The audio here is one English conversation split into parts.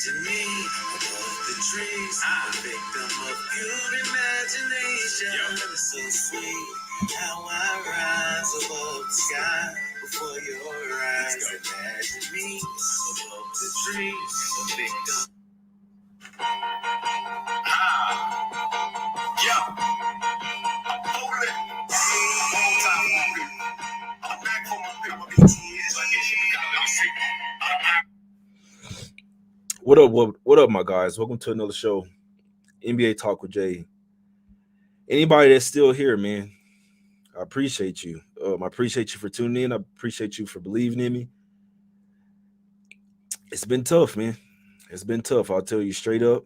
Imagine me above the trees, a victim of pure imagination. So sweet how I rise above the sky before your eyes. Imagine me above the trees, a victim. What up, my guys? Welcome to another show, NBA Talk with Jay. Anybody that's still here, man, I appreciate you. I appreciate you for tuning in. I appreciate you for believing in me. It's been tough, man. It's been tough. I'll tell you straight up.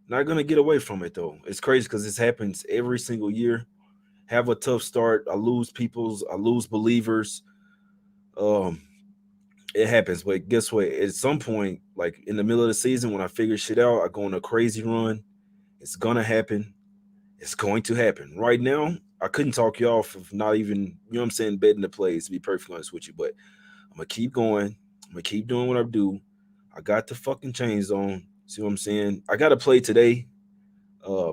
Not gonna get away from it though. It's crazy because this happens every single year. Have a tough start. I lose believers. Um, it happens, but guess what? At some point, like in the middle of the season, when I figure shit out, I go on a crazy run. It's gonna happen. It's going to happen. Right now, I couldn't talk you off of not even, you know what I'm saying, betting the plays, to be perfectly honest with you. But I'm gonna keep going. I'm gonna keep doing what I do. I got the fucking chains on. See what I'm saying? I got to play today. I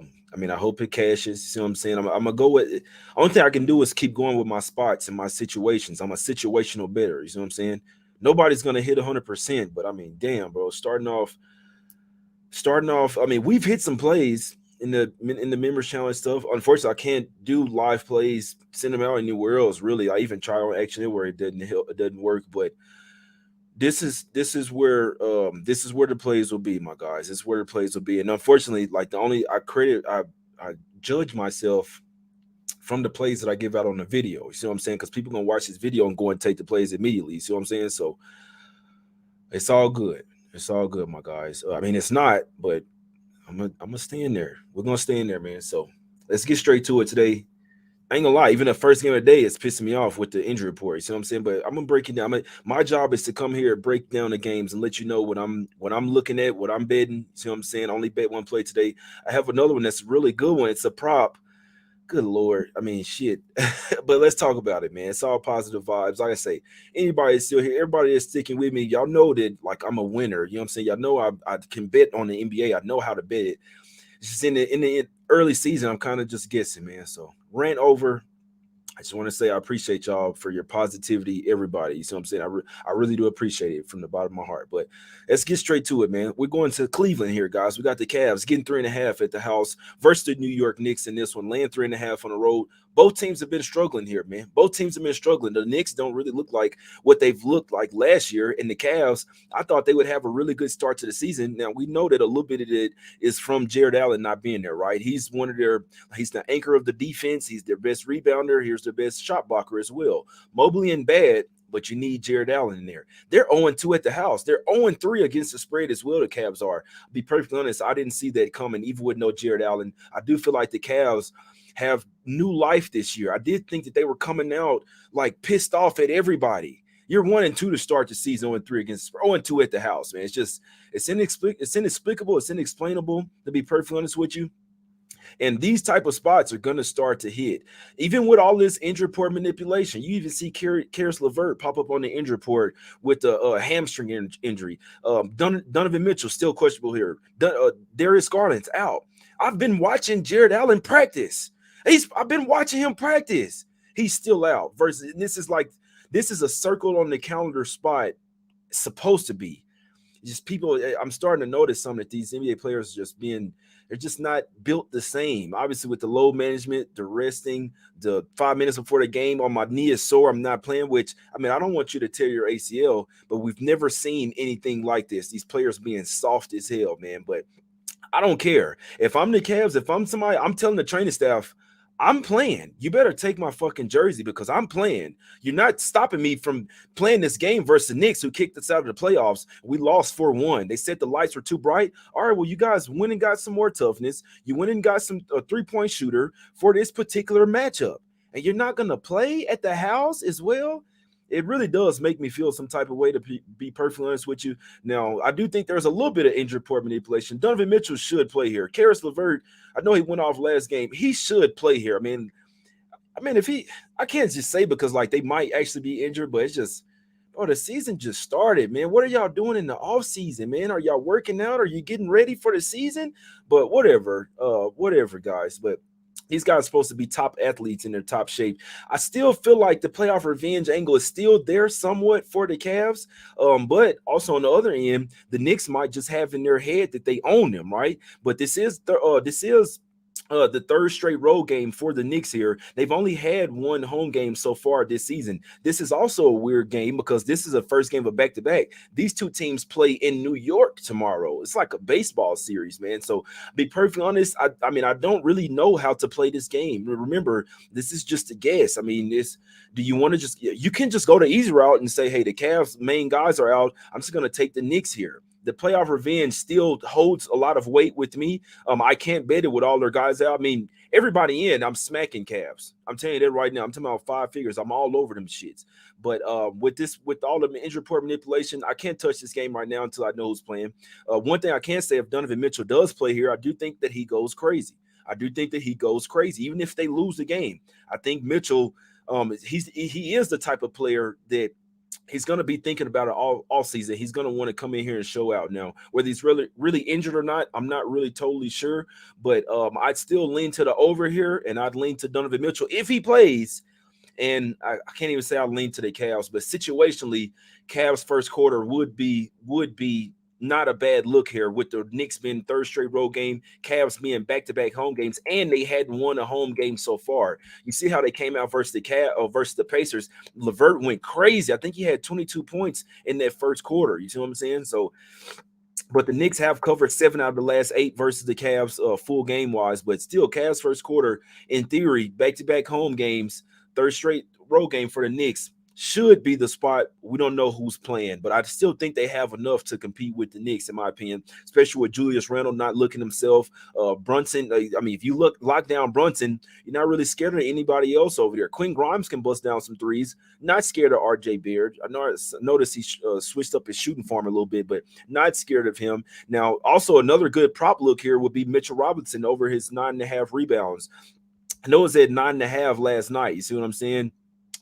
hope it cashes. See what I'm saying? I'm gonna go with it. Only thing I can do is keep going with my spots and my situations. I'm a situational better. You see what I'm saying? Nobody's gonna hit 100%, but I mean, damn, bro. Starting off. I mean, we've hit some plays in the members challenge stuff. Unfortunately, I can't do live plays, send them out anywhere else. Really, I even tried on Action where it doesn't work. But this is where the plays will be, my guys. This is where the plays will be. And unfortunately, like I judge myself from the plays that I give out on the video. You see what I'm saying? Because people gonna watch this video and go and take the plays immediately. You see what I'm saying? So it's all good. It's all good, my guys. It's not, but I'm gonna stay in there. We're gonna stay in there, man. So let's get straight to it today. I ain't gonna lie, even the first game of the day is pissing me off with the injury report. You see what I'm saying? But I'm gonna break it down. My job is to come here, break down the games, and let you know what I'm looking at, what I'm betting. You see what I'm saying? I only bet one play today. I have another one that's a really good one. It's a prop. Good Lord. Shit. But let's talk about it, man. It's all positive vibes. Like I say, anybody is still here, everybody is sticking with me. Y'all know that, like, I'm a winner. You know what I'm saying? Y'all know I can bet on the NBA. I know how to bet it. It's just in the early season, I'm kind of just guessing, man. So rant over. I just want to say I appreciate y'all for your positivity, everybody. You see what I'm saying? I really do appreciate it from the bottom of my heart. But let's get straight to it, man. We're going to Cleveland here, guys. We got the Cavs getting 3.5 at the house versus the New York Knicks in this one, laying 3.5 on the road. Both teams have been struggling here, man. Both teams have been struggling. The Knicks don't really look like what they've looked like last year. And the Cavs, I thought they would have a really good start to the season. Now, we know that a little bit of it is from Jared Allen not being there, right? He's the anchor of the defense. He's their best rebounder. Here's their best shot blocker as well. Mobley and bad, but you need Jared Allen in there. They're 0-2 at the house. They're 0-3 against the spread as well, the Cavs are. I'll be perfectly honest, I didn't see that coming, even with no Jared Allen. I do feel like the Cavs have new life this year. I did think that they were coming out like pissed off at everybody. You're 1-2 to start the season, 0-3 against 0-2 at the house, man. It's inexplicable. It's inexplainable, to be perfectly honest with you. And these type of spots are going to start to hit. Even with all this injury report manipulation, you even see Karis LeVert pop up on the injury report with a hamstring injury. Donovan Mitchell still questionable here. Darius Garland's out. I've been watching Jared Allen practice. I've been watching him practice. He's still out. This is a circle on the calendar spot. It's supposed to be. Just people, I'm starting to notice some that these NBA players they're just not built the same. Obviously, with the load management, the resting, the 5 minutes before the game, my knee is sore, I'm not playing, I don't want you to tear your ACL, but we've never seen anything like this. These players being soft as hell, man. But I don't care. If I'm the Cavs, if I'm somebody, I'm telling the training staff, I'm playing. You better take my fucking jersey because I'm playing. You're not stopping me from playing this game versus the Knicks, who kicked us out of the playoffs. We lost 4-1. They said the lights were too bright. All right, well, you guys went and got some more toughness. You went and got a three-point shooter for this particular matchup. And you're not going to play at the house as well? It really does make me feel some type of way, to be perfectly honest with you. Now, I do think there's a little bit of injury report manipulation. Donovan Mitchell should play here. Karis LeVert, I know he went off last game. He should play here. I can't just say because like they might actually be injured, but it's just Oh, the season just started, man. What are y'all doing in the off season, man? Are y'all working out? Are you getting ready for the season? But whatever, guys. But these guys are supposed to be top athletes in their top shape. I still feel like the playoff revenge angle is still there somewhat for the Cavs. But also on the other end, the Knicks might just have in their head that they own them, right? But this is the third straight road game for the Knicks here. They've only had one home game so far this season. This is also a weird game because this is a first game of back to back. These two teams play in New York tomorrow. It's like a baseball series, man. So, be perfectly honest, I mean, I don't really know how to play this game. Remember, this is just a guess. I mean, do you want to you can just go the easy route and say, hey, the Cavs main guys are out. I'm just going to take the Knicks here. The playoff revenge still holds a lot of weight with me. I can't bet it with all their guys out. I mean, everybody in, I'm smacking Cavs. I'm telling you that right now. I'm talking about five figures. I'm all over them shits. But with all the injury report manipulation, I can't touch this game right now until I know who's playing. One thing I can say, if Donovan Mitchell does play here, I do think that he goes crazy. I do think that he goes crazy, even if they lose the game. I think Mitchell, he is the type of player that he's going to be thinking about it all season. He's going to want to come in here and show out. Now, whether he's really injured or not, I'm not really totally sure. But I'd still lean to the over here, and I'd lean to Donovan Mitchell if he plays. And I can't even say I lean to the Cavs, but situationally, Cavs first quarter would be not a bad look here with the Knicks being third straight road game, Cavs being back-to-back home games, and they hadn't won a home game so far. You see how they came out versus the Pacers. LeVert went crazy. I think he had 22 points in that first quarter. You see what I'm saying? So, but the Knicks have covered 7 out of the last 8 versus the Cavs full game-wise. But still, Cavs first quarter, in theory, back-to-back home games, third straight road game for the Knicks, should be the spot. We don't know who's playing, but I still think they have enough to compete with the Knicks, in my opinion, especially with Julius Randle not looking himself. Brunson, I mean, if you lock down Brunson, you're not really scared of anybody else over there. Quinn Grimes can bust down some threes. Not scared of RJ Beard. I noticed he switched up his shooting form a little bit, but not scared of him. Now, also another good prop look here would be Mitchell Robinson over his 9.5 rebounds. I know it was at 9.5 last night. You see what I'm saying?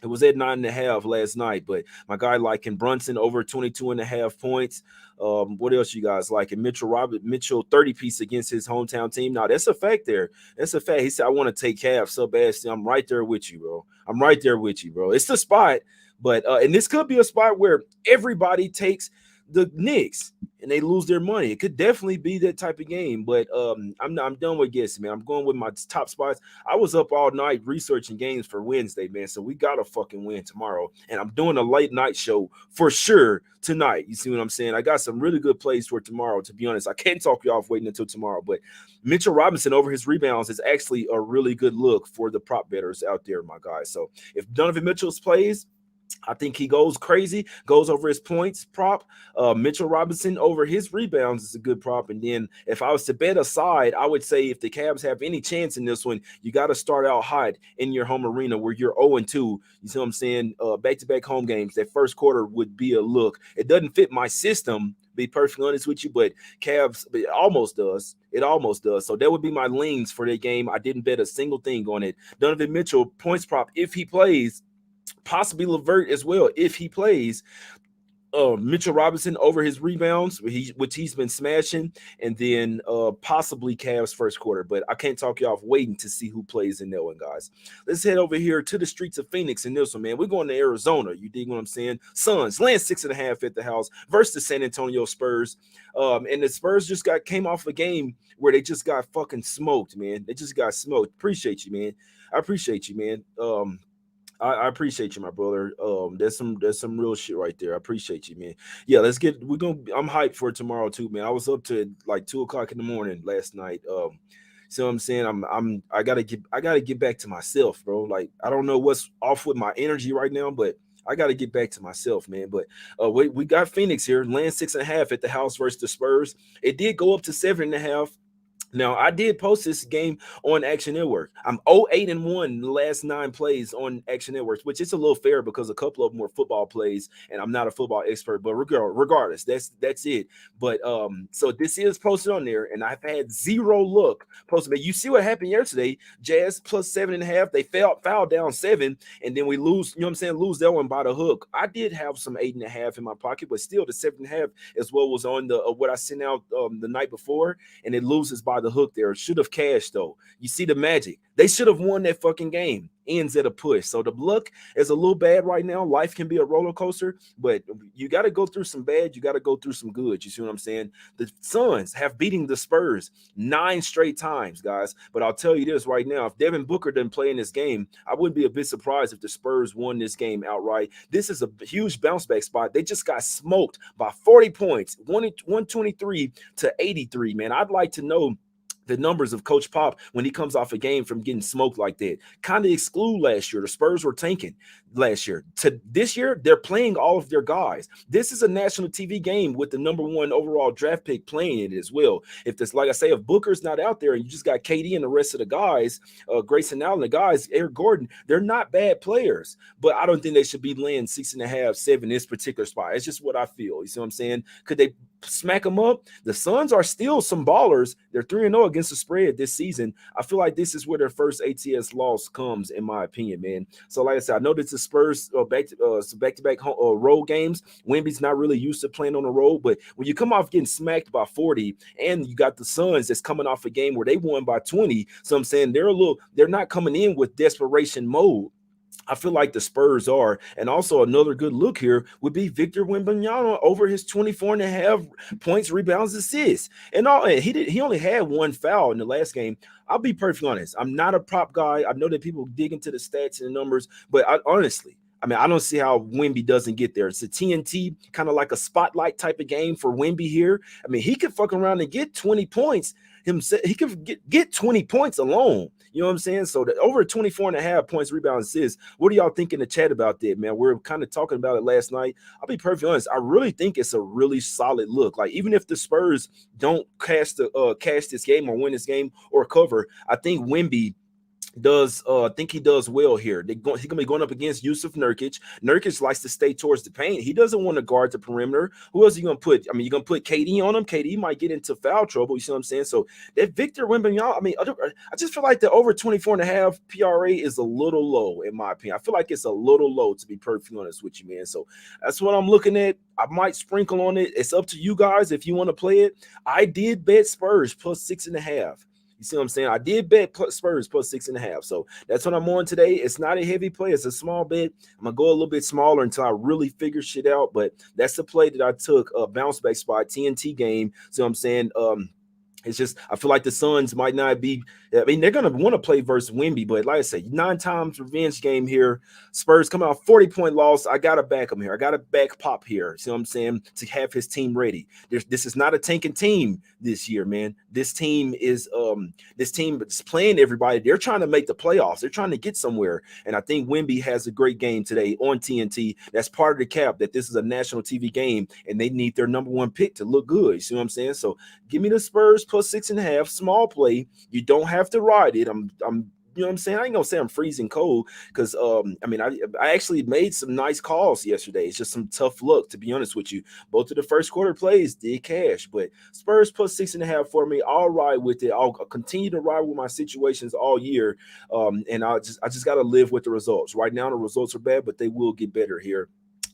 It was at 9.5 last night, but my guy liking Brunson over 22.5 points. What else you guys liking? Mitchell 30-piece against his hometown team. Now, that's a fact there. That's a fact. He said, I want to take Cavs so bad. I'm right there with you, bro. I'm right there with you, bro. It's the spot, but and this could be a spot where everybody takes the Knicks and they lose their money. It could definitely be that type of game, but I'm done with guessing, man. I'm going with my top spots. I was up all night researching games for Wednesday, man. So we got to fucking win tomorrow. And I'm doing a late night show for sure tonight. You see what I'm saying? I got some really good plays for tomorrow, to be honest. I can't talk you off waiting until tomorrow, but Mitchell Robinson over his rebounds is actually a really good look for the prop bettors out there, my guys. So if Donovan Mitchell plays, I think he goes crazy, goes over his points prop. Mitchell Robinson over his rebounds is a good prop. And then if I was to bet aside, I would say if the Cavs have any chance in this one, you got to start out hot in your home arena where you're 0-2. You see what I'm saying? Back-to-back home games. That first quarter would be a look. It doesn't fit my system, be perfectly honest with you, but Cavs, it almost does. It almost does. So that would be my leans for that game. I didn't bet a single thing on it. Donovan Mitchell, points prop, if he plays, possibly LeVert as well if he plays. Mitchell Robinson over his rebounds, which he's been smashing, and then possibly Cavs first quarter. But I can't talk you off waiting to see who plays in that one, guys. Let's head over here to the streets of Phoenix in this one, man. We're going to Arizona. You dig what I'm saying? Suns laying 6.5 at the house versus the San Antonio Spurs. And the Spurs just came off a game where they just got fucking smoked, man. They just got smoked. Appreciate you, man. I appreciate you, man. I appreciate you, my brother. There's some real shit right there. I appreciate you, man. Yeah, I'm hyped for tomorrow too, man. I was up to like 2:00 in the morning last night. So I'm saying I gotta get back to myself, bro. Like I don't know what's off with my energy right now, but I got to get back to myself, man. But we got Phoenix here, laying 6.5 at the house versus the Spurs. It did go up to 7.5. Now, I did post this game on Action Network. I'm 0-8-1 in the last 9 plays on Action Networks, which is a little fair because a couple of them were football plays, and I'm not a football expert, but regardless, that's it. But so this is posted on there, and I've had zero luck posted. But you see what happened yesterday? Jazz plus 7.5. They fouled down 7, and then we lose. You know what I'm saying? Lose that one by the hook. I did have some 8.5 in my pocket, but still the 7.5 as well was on the what I sent out the night before, and it loses by the hook there. Should have cashed though. You see the magic. They should have won that fucking game. Ends at a push. So the luck is a little bad right now. Life can be a roller coaster, but you got to go through some bad. You got to go through some good. You see what I'm saying? The Suns have beaten the Spurs 9 straight times, guys. But I'll tell you this right now: if Devin Booker didn't play in this game, I wouldn't be a bit surprised if the Spurs won this game outright. This is a huge bounce back spot. They just got smoked by 40 points, 123-83. Man, I'd like to know the numbers of Coach Pop when he comes off a game from getting smoked like that. Kind of exclude last year. The Spurs were tanking last year. To this year, they're playing all of their guys. This is a national TV game with the #1 overall draft pick playing it as well. If this, like I say, if Booker's not out there and you just got KD and the rest of the guys, Grayson Allen, the guys, Eric Gordon, they're not bad players, but I don't think they should be laying 6.5, 7 this particular spot. It's just what I feel. You see what I'm saying? Could they smack them up? The Suns are still some ballers. They're 3-0 against the spread this season. I feel like this is where their first ATS loss comes, in my opinion, man. So, like I said, I know that the Spurs back-to-back road games. Wemby's not really used to playing on the road, but when you come off getting smacked by 40, and you got the Suns that's coming off a game where they won by 20, so I'm saying they're not coming in with desperation mode. I feel like the Spurs are. And also another good look here would be Victor Wembanyama over his 24.5 points, rebounds, assists. And he only had 1 foul in the last game. I'll be perfectly honest. I'm not a prop guy. I know that people dig into the stats and the numbers, but honestly, I mean, I don't see how Wemby doesn't get there. It's a TNT, kind of like a spotlight type of game for Wemby here. I mean, he could fuck around and get 20 points himself. He could get 20 points alone. You know what I'm saying? So over 24.5 points, rebounds, assists. What do y'all think in the chat about that, man? We're kind of talking about it last night. I'll be perfectly honest. I really think it's a really solid look. Like, even if the Spurs don't cash this game or win this game or cover, I think Wemby think he does well here. He's gonna be going up against Yusuf Nurkic. Nurkic likes to stay towards the paint. He doesn't want to guard the perimeter. Who else are you gonna put? I mean, you're gonna put KD on him. KD might get into foul trouble. You see what I'm saying? So that Victor Wembanyama, I mean, I just feel like the over 24.5 PRA is a little low, in my opinion. I feel like it's a little low, to be perfectly honest with you, man. So that's what I'm looking at. I might sprinkle on it. It's up to you guys if you want to play it. I did bet Spurs plus 6.5. You see what I'm saying? I did bet Spurs plus 6.5. So that's what I'm on today. It's not a heavy play. It's a small bet. I'm going to go a little bit smaller until I really figure shit out. But that's the play that I took, a bounce back spot, TNT game. So I'm saying, it's just, I feel like the Suns might not be, I mean, they're going to want to play versus Wemby, but like I said, 9 times revenge game here. Spurs come out 40-point loss. I got to back him here. I got to back Pop here. See what I'm saying? To have his team ready. This is not a tanking team this year, man. This team is playing everybody. They're trying to make the playoffs. They're trying to get somewhere. And I think Wemby has a great game today on TNT. That's part of the cap, that this is a national TV game and they need their #1 pick to look good. You see what I'm saying? So give me the Spurs plus 6.5, small play. You don't have to ride it. I'm you know what I'm saying? I ain't gonna say I'm freezing cold because I mean, I actually made some nice calls yesterday. It's just some tough luck, to be honest with you. Both of the first quarter plays did cash, but Spurs plus 6.5 for me. I'll ride with it. I'll continue to ride with my situations all year, and I just gotta live with the results. Right now, the results are bad, but they will get better here.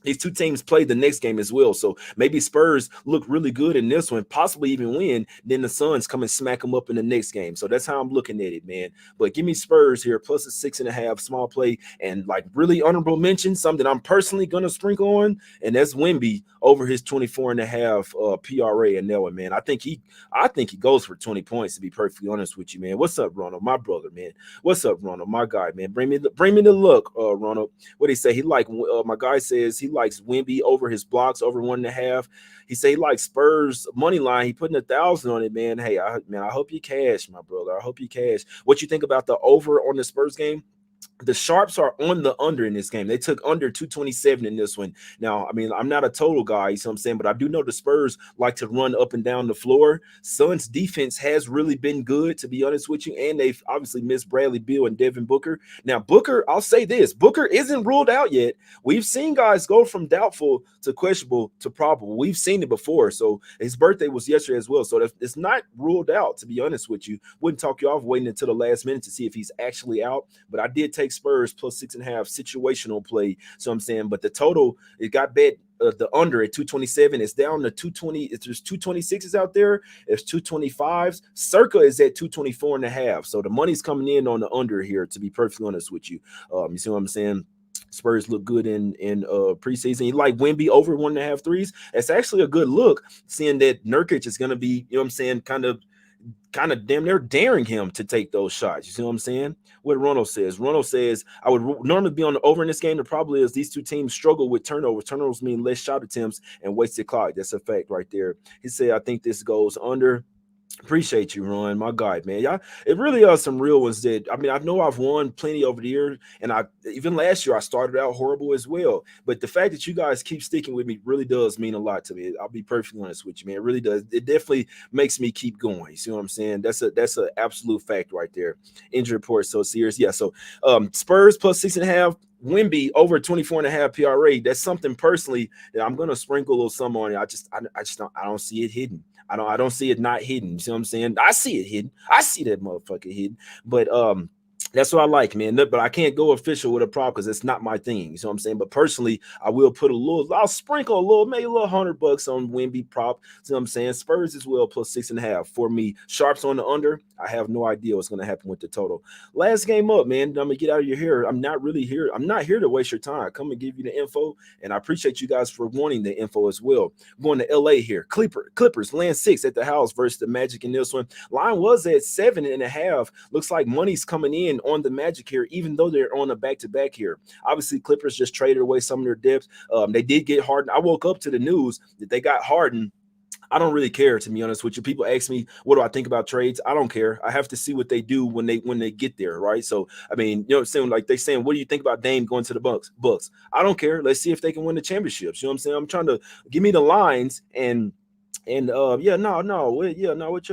These two teams play the next game as well. So maybe Spurs look really good in this one, possibly even win. Then the Suns come and smack them up in the next game. So that's how I'm looking at it, man. But give me Spurs here, plus a 6.5, small play. And like really honorable mention, something I'm personally going to sprinkle on, and that's Wemby over his 24.5 PRA in that one, man. I think he goes for 20 points, to be perfectly honest with you, man. What's up, Ronald? My brother, man. What's up, Ronald? My guy, man. Bring me the look, Ronald. What he say? He my guy says he likes Wemby over his blocks, over 1.5. He say he likes Spurs money line. He putting 1,000 on it, man. Hey, I hope you cash, my brother. I hope you cash. What you think about the over on the Spurs game? The Sharps are on the under in this game. They took under 227 in this one. Now, I mean, I'm not a total guy, you know what I'm saying, but I do know the Spurs like to run up and down the floor. Suns defense has really been good, to be honest with you, and they've obviously missed Bradley Beal and Devin Booker. Now, Booker, I'll say this, Booker isn't ruled out yet. We've seen guys go from doubtful to questionable to probable. We've seen it before. So his birthday was yesterday as well. So it's not ruled out, to be honest with you. Wouldn't talk you off waiting until the last minute to see if he's actually out. But I did take Spurs plus 6.5 situational play. So I'm saying, but the total, it got bet the under at 227. It's down to 220. If there's 226s out there, there's 225s. Circa is at 224.5. So the money's coming in on the under here, to be perfectly honest with you. You see what I'm saying? Spurs look good in preseason. You like Wemby over 1.5 threes. It's actually a good look, seeing that Nurkic is going to be, you know what I'm saying, kind of damn near daring him to take those shots. You see what I'm saying? What Ronald says. Ronald says, I would normally be on the over in this game. The problem is these two teams struggle with turnovers. Turnovers mean less shot attempts and wasted clock. That's a fact right there. He said, I think this goes under. Appreciate you, Ron, my guy, man. Y'all, it really are some real ones that, I mean, I know I've won plenty over the years, and I even last year I started out horrible as well. But the fact that you guys keep sticking with me really does mean a lot to me. I'll be perfectly honest with you, man. It really does. It definitely makes me keep going. You see what I'm saying? That's an absolute fact right there. Injury report so serious. Yeah. So Spurs plus 6.5. Wemby over 24.5 PRA. That's something personally that I'm gonna sprinkle a little some on it. I just don't see it hidden. I don't see it not hidden. You see what I'm saying? I see it hidden. I see that motherfucker hidden. But that's what I like, man. But I can't go official with a prop because it's not my thing. You know what I'm saying? But personally, I will put I'll sprinkle a little, maybe a little $100 on Wemby prop. You know what I'm saying? Spurs as well, plus 6.5 for me. Sharps on the under. I have no idea what's going to happen with the total. Last game up, man. I'm gonna get out of your hair. I'm not really here. I'm not here to waste your time. I come and give you the info, and I appreciate you guys for wanting the info as well. I'm going to LA here. Clippers land 6 at the house versus the Magic in this one. Line was at 7.5. Looks like money's coming in on the Magic here, even though they're on a back-to-back here. Obviously, Clippers just traded away some of their depth. They did get Harden. I woke up to the news that they got Harden. I don't really care, to be honest with you. People ask me, what do I think about trades? I don't care. I have to see what they do when they get there, right? So, I mean, you know what I'm saying? Like they saying, what do you think about Dame going to the Bucks? I don't care. Let's see if they can win the championships. You know what I'm saying? I'm trying to give me the lines and what you're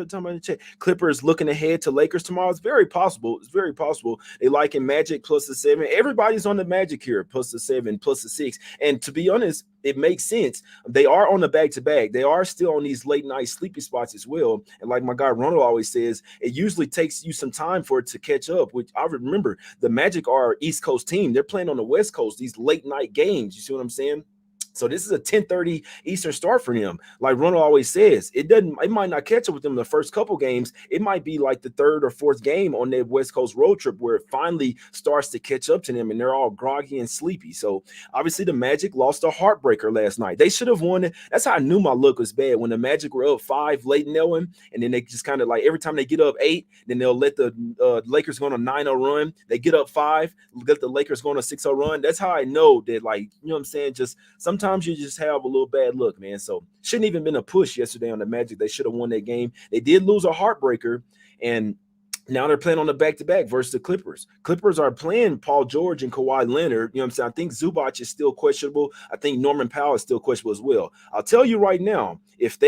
talking about in the chat. Clippers looking ahead to Lakers tomorrow. It's very possible. It's very possible. They like in Magic plus the 7. Everybody's on the Magic here, plus the 7, plus the 6. And to be honest, it makes sense. They are on the back-to-back. They are still on these late night sleepy spots as well. And like my guy Ronald always says, it usually takes you some time for it to catch up. Which I remember, the Magic are East Coast team. They're playing on the West Coast, these late night games. You see what I'm saying? So this is a 10:30 Eastern start for them. Like Ronald always says, it might not catch up with them the first couple games. It might be like the third or fourth game on their West Coast road trip where it finally starts to catch up to them and they're all groggy and sleepy. So obviously the Magic lost a heartbreaker last night. They should have won it. That's how I knew my look was bad, when the Magic were up 5 late in that one, and then they just kind of like every time they get up 8, then they'll let the Lakers go on a 9-0 run. They get up 5, let the Lakers go on a 6-0 run. That's how I know that, like, you know what I'm saying? Just sometimes you just have a little bad look, man. So shouldn't even been a push yesterday on the Magic. They should have won that game. They did lose a heartbreaker, and now they're playing on the back-to-back versus the Clippers. Clippers are playing Paul George and Kawhi Leonard. You know what I'm saying? I think Zubac is still questionable. I think Norman Powell is still questionable as well. I'll tell you right now, if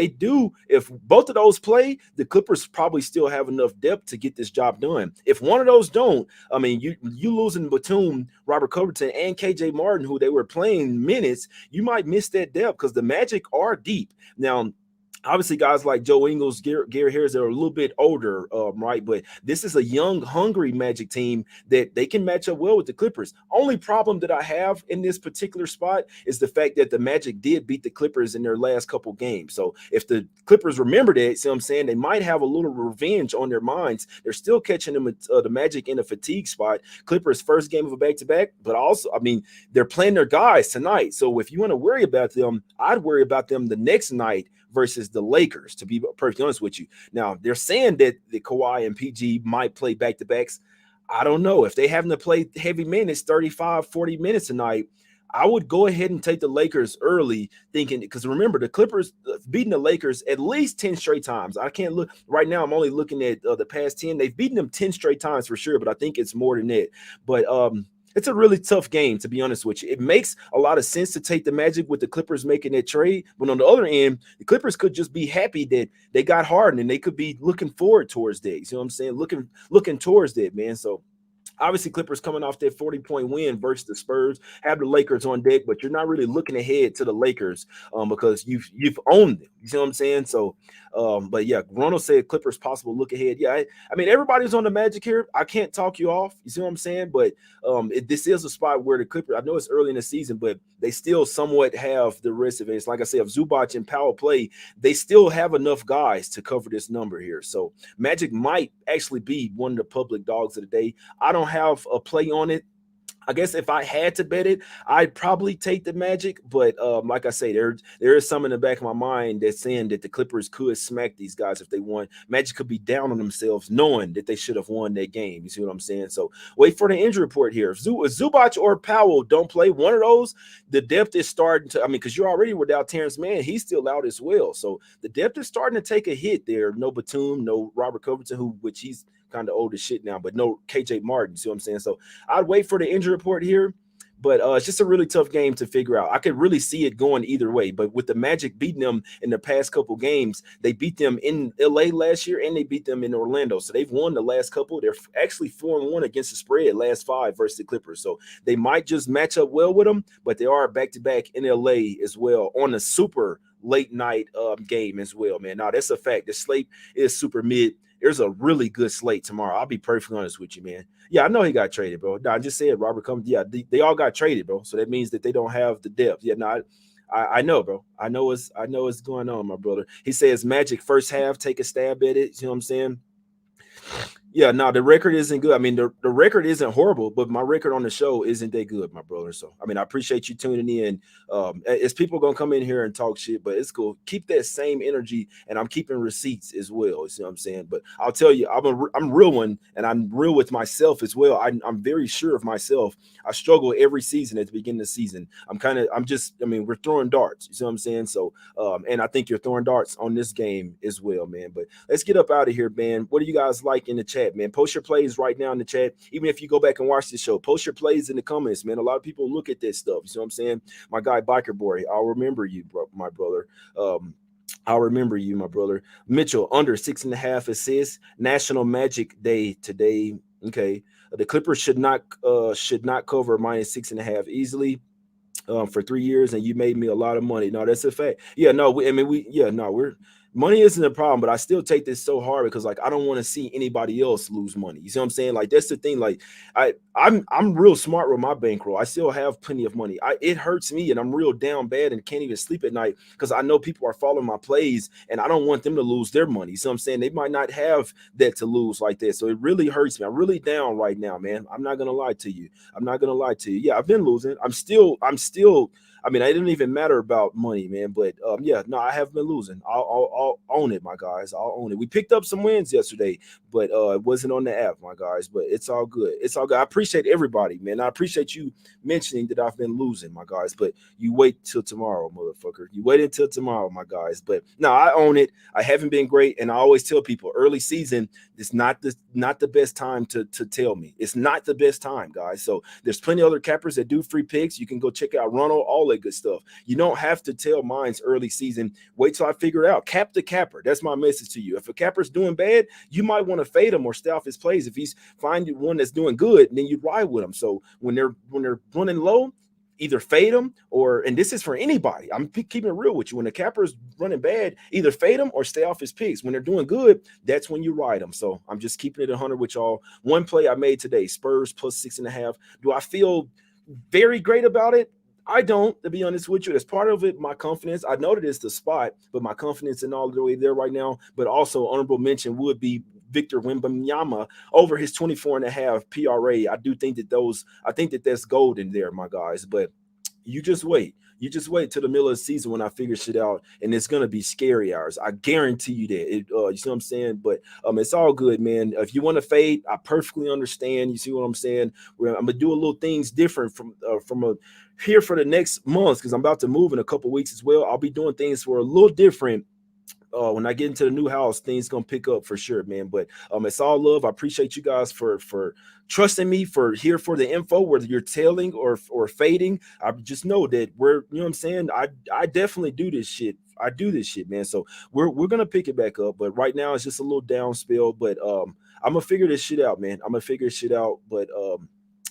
both of those play, the Clippers probably still have enough depth to get this job done. If one of those don't, I mean, you losing Batum, Robert Covington, and KJ Martin, who they were playing minutes, you might miss that depth because the Magic are deep. Now, obviously, guys like Joe Ingles, Gary Harris, they're a little bit older, right? But this is a young, hungry Magic team that they can match up well with the Clippers. Only problem that I have in this particular spot is the fact that the Magic did beat the Clippers in their last couple games. So if the Clippers remember that, see what I'm saying, they might have a little revenge on their minds. They're still catching them the Magic in a fatigue spot. Clippers' first game of a back-to-back, but also, I mean, they're playing their guys tonight. So if you want to worry about them, I'd worry about them the next night versus the Lakers, to be perfectly honest with you. Now, they're saying that the Kawhi and PG might play back-to-backs. I don't know. If they having to play heavy minutes, 35, 40 minutes tonight, I would go ahead and take the Lakers early, thinking because remember the Clippers beating the Lakers at least 10 straight times. I can't look right now. I'm only looking at the past 10. They've beaten them 10 straight times for sure, but I think it's more than that. But it's a really tough game, to be honest with you. It makes a lot of sense to take the Magic with the Clippers making that trade. But on the other end, the Clippers could just be happy that they got Harden and they could be looking forward towards that. You know what I'm saying? Looking towards that, man. So obviously, Clippers coming off that 40-point win versus the Spurs have the Lakers on deck, but you're not really looking ahead to the Lakers because you've owned them. You see what I'm saying? So, but yeah, Ronald said Clippers possible look ahead. Yeah, I mean everybody's on the Magic here. I can't talk you off. You see what I'm saying? But this is a spot where the Clippers. I know it's early in the season, but they still somewhat have the rest of it. It's like I said, if Zubac and Powell play, they still have enough guys to cover this number here. So Magic might actually be one of the public dogs of the day. I don't have a play on it. I guess if I had to bet it, I'd probably take the Magic. But like I say, there is some in the back of my mind that's saying that the Clippers could smack these guys if they won. Magic could be down on themselves knowing that they should have won that game. You see what I'm saying? So wait for the injury report here. If Zubac or Powell don't play, one of those, the depth is starting to, I mean, because you're already without Terrence Mann. He's still out as well. So the depth is starting to take a hit there. No Batum, no Robert Covington, which he's kind of old as shit now, but no KJ Martin. See what I'm saying? So I'd wait for the injury report here, but it's just a really tough game to figure out. I could really see it going either way, but with the Magic beating them in the past couple games, they beat them in LA last year and they beat them in Orlando. So they've won the last couple. They're actually 4-1 against the spread last 5 versus the Clippers. So they might just match up well with them, but they are back-to-back in LA as well on a super late night game as well, man. Now that's a fact. The slate is super mid. There's a really good slate tomorrow. I'll be perfectly honest with you, man. Yeah, I know he got traded, bro. No, I just said Robert Cummings. Yeah, they all got traded, bro. So that means that they don't have the depth. Yeah, no, I know, bro. I know what's going on, my brother. He says Magic first half, take a stab at it. You know what I'm saying? Yeah, no, the record isn't good. I mean, the record isn't horrible, but my record on the show isn't that good, my brother. So, I mean, I appreciate you tuning in. It's people gonna come in here and talk shit, but it's cool. Keep that same energy, and I'm keeping receipts as well. You see what I'm saying? But I'll tell you, I'm real one, and I'm real with myself as well. I'm very sure of myself. I struggle every season at the beginning of the season. I mean, we're throwing darts. You see what I'm saying? So, and I think you're throwing darts on this game as well, man. But let's get up out of here, man. What do you guys like in the chat? Man, post your plays right now in the chat. Even if you go back and watch this show, post your plays in the comments, man. A lot of people look at this stuff. You see what I'm saying? My guy Biker Boy, I'll remember you, bro, my brother. I'll remember you, my brother. Mitchell under 6.5 assists. National Magic Day today. Okay, the Clippers should not cover -6.5 easily. For 3 years, and you made me a lot of money. No, that's a fact. Yeah, no, we're money isn't a problem, but I still take this so hard because like I don't want to see anybody else lose money. You see what I'm saying? Like that's the thing. Like I'm real smart with my bankroll. I still have plenty of money. It hurts me and I'm real down bad and can't even sleep at night because I know people are following my plays and I don't want them to lose their money. So I'm saying they might not have that to lose like that. So it really hurts me. I'm really down right now, man. I'm not gonna lie to you. I'm not gonna lie to you. Yeah, I've been losing. I'm still. I mean, it didn't even matter about money, man. But yeah, no, I have been losing. I'll own it, my guys. I'll own it. We picked up some wins yesterday, but it wasn't on the app, my guys. But it's all good. It's all good. I appreciate everybody, man. I appreciate you mentioning that I've been losing, my guys. But you wait till tomorrow, motherfucker. You wait until tomorrow, my guys. But no, I own it. I haven't been great, and I always tell people early season is not the best time to tell me. It's not the best time, guys. So there's plenty of other cappers that do free picks. You can go check out Ronald, all that good stuff. You don't have to tell mine's early season. Wait till I figure it out. Cap the capper. That's my message to you. If a capper's doing bad, you might want to fade him or stay off his plays. If he's finding one that's doing good, then you ride with him. So when they're running low, either fade them and this is for anybody. I'm keeping it real with you. When the capper is running bad, either fade them or stay off his picks. When they're doing good, that's when you ride them. So I'm just keeping it 100 with y'all. One play I made today, Spurs +6.5. Do I feel very great about it? I don't, to be honest with you. As part of it, my confidence. I know that it's the spot, but my confidence in all the way there right now. But also honorable mention would be Victor Wembanyama over his 24.5 PRA. I think that's golden there, my guys. But you just wait. You just wait till the middle of the season when I figure shit out, and it's gonna be scary hours. I guarantee you that. You see what I'm saying? But it's all good, man. If you want to fade, I perfectly understand. You see what I'm saying? I'm gonna do a little things different from a here for the next month, because I'm about to move in a couple weeks as well. I'll be doing things for a little different. When I get into the new house, things gonna pick up for sure, man. But it's all love. I appreciate you guys for trusting me, for here for the info, whether you're tailing or fading. I just know that we're, you know what I'm saying. I definitely do this shit. I do this shit, man. So we're gonna pick it back up. But right now it's just a little down spill. But I'm gonna figure this shit out, man. I'm gonna figure this shit out. But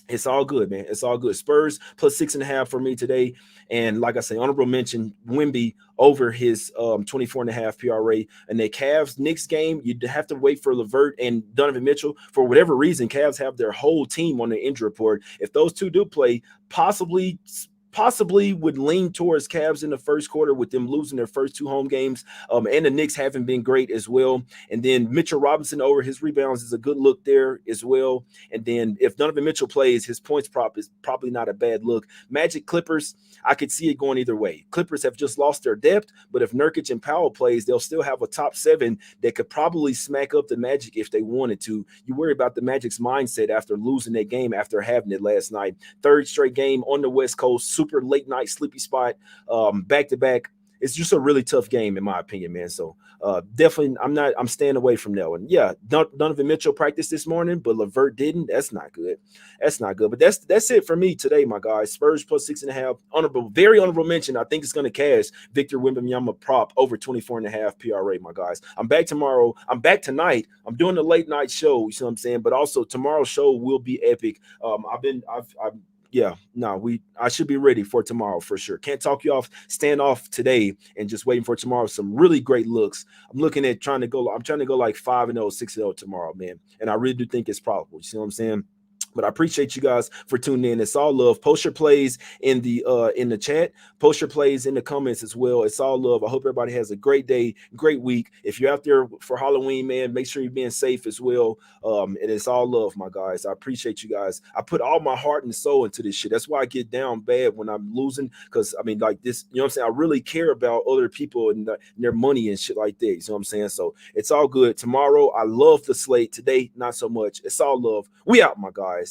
it's all good, man. It's all good. Spurs plus 6.5 for me today. And like I say, honorable mention Wimby over his 24.5 PRA. And the Cavs Knicks game, you'd have to wait for Levert and Donovan Mitchell. For whatever reason, Cavs have their whole team on the injury report. If those two do play, possibly would lean towards Cavs in the first quarter with them losing their first two home games. And the Knicks haven't been great as well. And then Mitchell Robinson over his rebounds is a good look there as well. And then if Donovan Mitchell plays, his points prop is probably not a bad look. Magic Clippers, I could see it going either way. Clippers have just lost their depth, but if Nurkic and Powell plays, they'll still have a top 7 that could probably smack up the Magic if they wanted to. You worry about the Magic's mindset after losing that game after having it last night. Third straight game on the West Coast, super late night sleepy spot, back to back. It's just a really tough game in my opinion, man. So definitely I'm staying away from that one. Yeah, Donovan Mitchell practiced this morning, but Levert didn't. That's not good. That's not good. But that's it for me today, my guys. Spurs plus 6.5. Very honorable mention. I think it's going to cash Victor Wembanyama prop over 24.5 PRA, my guys. I'm back tomorrow. I'm back tonight. I'm doing the late night show. You see what I'm saying? But also tomorrow's show will be epic. I've yeah, no, I should be ready for tomorrow for sure. Can't talk you off, stand off today and just waiting for tomorrow. Some really great looks. I'm looking at trying to go like 5-0, 6-0 tomorrow, man. And I really do think it's probable. You see what I'm saying? But I appreciate you guys for tuning in. It's all love. Post your plays in the chat. Post your plays in the comments as well. It's all love. I hope everybody has a great day, great week. If you're out there for Halloween, man, make sure you're being safe as well. And it's all love, my guys. I appreciate you guys. I put all my heart and soul into this shit. That's why I get down bad when I'm losing. Because I mean, like this, you know what I'm saying? I really care about other people and their money and shit like that. You know what I'm saying? So it's all good. Tomorrow, I love the slate. Today, not so much. It's all love. We out, my guys.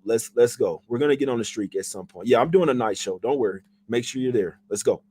Let's go. We're gonna get on the streak at some point. Yeah, I'm doing a night show. Don't worry. Make sure you're there. Let's go.